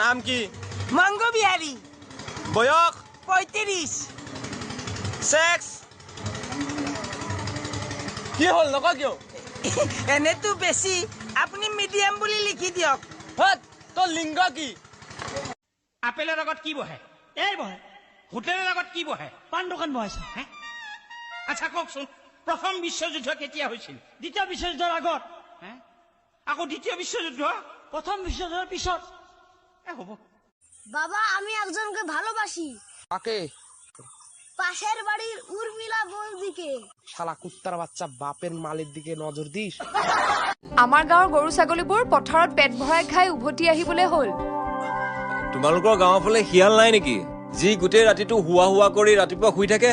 নাম কি? মংগো বিহাৰী। বয়স? 35। সেক্স? কি হল নকা কিয়? এনেতো বেছি, আপুনি মিডিয়াম বুলি লিখি দিয়ক। হত তো লিঙ্গ কি? আপেলের আগত কি বহে? এই বহে। হোটেলের আগত কি বহে? পান দোকান বহাইছে। আচ্ছা কওকচোন, প্রথম বিশ্বযুদ্ধ কেতিয়া হয়েছিল? দ্বিতীয় বিশ্বযুদ্ধের আগত। আকৌ দ্বিতীয় বিশ্বযুদ্ধ? প্রথম বিশ্বযুদ্ধের পিছত। হব। বাবা আমি একজনকে ভালোবাসি। কাকে? পাশের বাড়ির উর্মিলা বৌদিকে। শালা কুত্তার বাচ্চা বাপের মালের দিকে নজর দিস। আমাৰ গাঁৱৰ গৰু ছাগলীবোৰ পথাৰত পেট ভৰাই খাই উভতি আহিবলৈ হ'ল। তোমালোকৰ গাঁৱৰ ফালে শিয়াল নাই নেকি, যি গোটেই ৰাতিটো হুৱা হুৱা কৰি ৰাতিপুৱা শুই থাকে?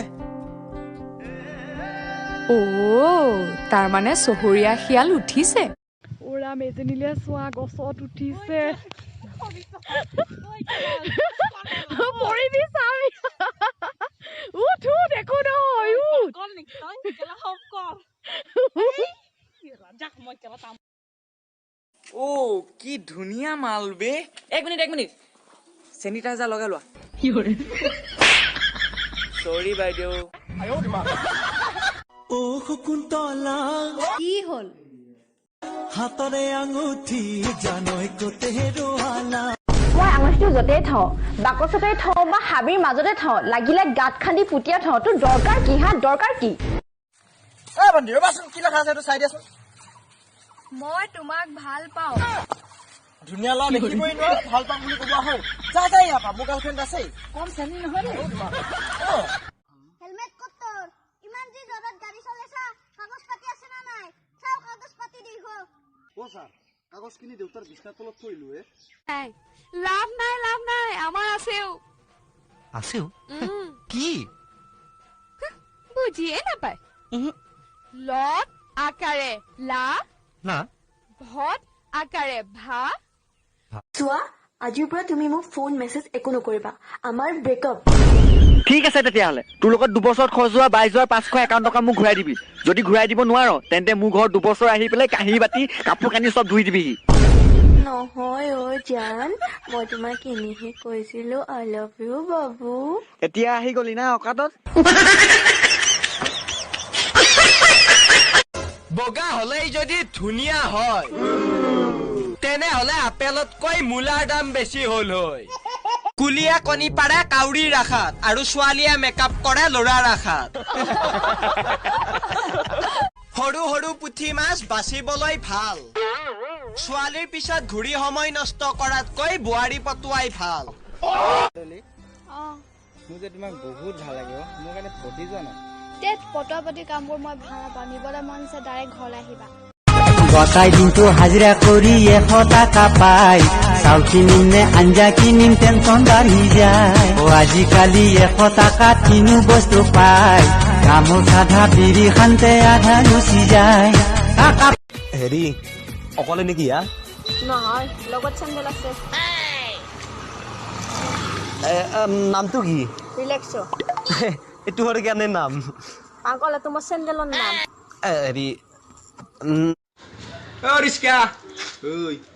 তাৰ মানে চহৰীয়া শিয়াল উঠিছে। ওৰা মেজনীলে চোৱা গছত উঠিছে। পৰিবি চাবি। উঠো দেখো নহয় ও কি ধুনীয়া মাল বে। এক মিনিট চেনিটাইজাৰ লগাই লোৱা। সৰি বাইদেউ। ও শকুন্তলা কি হ'ল? হাতৰে আঙুঠি জানৈ কোতে হেৰুৱালা। মই আঙুঠিটো য'তেই থওঁ, বাকচতে থওঁ বা হাবিৰ মাজতে থওঁ, লাগিলে গাঁত খান্দি পুতিয়া থওঁ, তোৰ দৰকাৰ কি? দৰকাৰ কি? বন্ধু ৰবাচোন, কি লেখা আছে চাই দিয়াচোন। মই তোমাক ভাল পাওঁ। ধুনীয়া ল'ৰা দেখিবই নোৱাৰো, ভাল পাম বুলি ক'ব হয়। যা ইয়াৰ পৰা, মোৰ গাৰ্লফ্ৰেণ্ড আছে। কম চেনি নহয় দেই। হেলমেট ক'ত তোৰ? ইমান যে জোৰত গাড়ী চলাইছা, কাগজ পাতি আছে না নাই? চাও কাগজ পাতি দি হো। ও স্যার, কাগজখিনি দেউতাৰ বিছনাৰ তলত থৈলো এ। লাভ নাই আমাৰ আছেও। আছেও? কি? বুজিয়ে নাপায়। লত আকাৰে লা, না ভত আকাৰে ভা। চোৱা, আজিৰ পৰা তুমি মোক ফোন মেছেজ একো নকৰিবা, আমাৰ ব্ৰেকআপ। ঠিক আছে তেতিয়াহ'লে, তোৰ লগত 2 বছৰত খৰচ হোৱা 22,551 টকা মোক ঘূৰাই দিবি। যদি ঘূৰাই দিব নোৱাৰ তেন্তে মোৰ ঘৰত 2 বছৰ আহি পেলাই কাঁহী বাতি কাপোৰ কানি চব ধুই দিবিহি। নহয় জান, মই তোমাক এনেহে কৈছিলো আই লাভ ইউ বাবু। এতিয়া আহি গলি না অকাতত। বগা হলেই যদি ধুনীয়া হয়, তেনেহলে আপেলতকৈ মূলাৰ দাম বেছি হল হয়। কুলিয়ে কণী পাৰে কাউৰীৰ আশাত, আৰু ছোৱালীয়ে মেকআপ কৰে ল'ৰাৰ আশাত। সৰু সৰু পুঠি মাছ বাচিবলৈ ভাল, ছোৱালীৰ পিছত ঘূৰি সময় নষ্ট কৰাতকৈ বোৱাৰী পতুৱাই ভাল। মোৰ যে তোমাক বহুত ভাল লাগে, মোৰ কাৰণে পতি যোৱা নাই। পটোৱা পতি কামবোৰ মই ভাল নাপাওঁ, নিবলৈ মন আছে ডাইৰেক্ট ঘৰলৈ আহিবা। গতাই দিনটো হাজিৰা কৰি 100 টকা পাই, চাউল কিনিম নে আঞ্জা কিনিম টেনচন বাঢ়ি যায়। আজিকালি 100 টকাত কিনো বস্তু পাই, গামোচা আধা বিৰি খান্তে আধা গুচি যায়। হেৰি অকলে নেকি? নহয়, লগত চেণ্ডেল আছে। নামটো কি? ৰিলেক্সো। এইটো হৰ কেনে নাম? পাগল, তোমাৰ চেণ্ডেলৰ নাম। হেৰি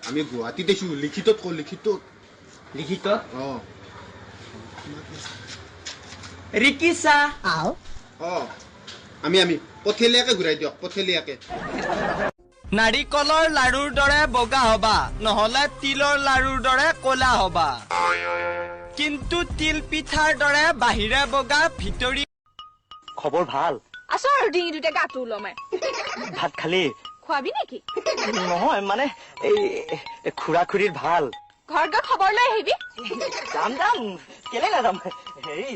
আমি গুৱাহাটীত আছো, লিখিতত ক, লিখিতত। লিখিতত ৰিকিছা আমি পথেলিয়াকে ঘূৰাই দিয়ক, পথেলিয়াকে। নাৰিকলৰ লাৰুৰ দৰে বগা হবা, নহলে তিলৰ লাৰুৰ দৰে কলা হবা, কিন্তু তিল পিঠাৰ দৰে বাহিৰে বগা ভিতৰি। খবৰ ভাল? আছো আৰু ডিঙি দুটা গাটো ওলমাই। ভাত খালি? খোৱাবি নেকি? নহয় মানে এই খুৰা খুৰীৰ ভাল। ঘৰত গৈ খবৰ লৈ আহিবি। যাম কেলে নাযাম। হেৰি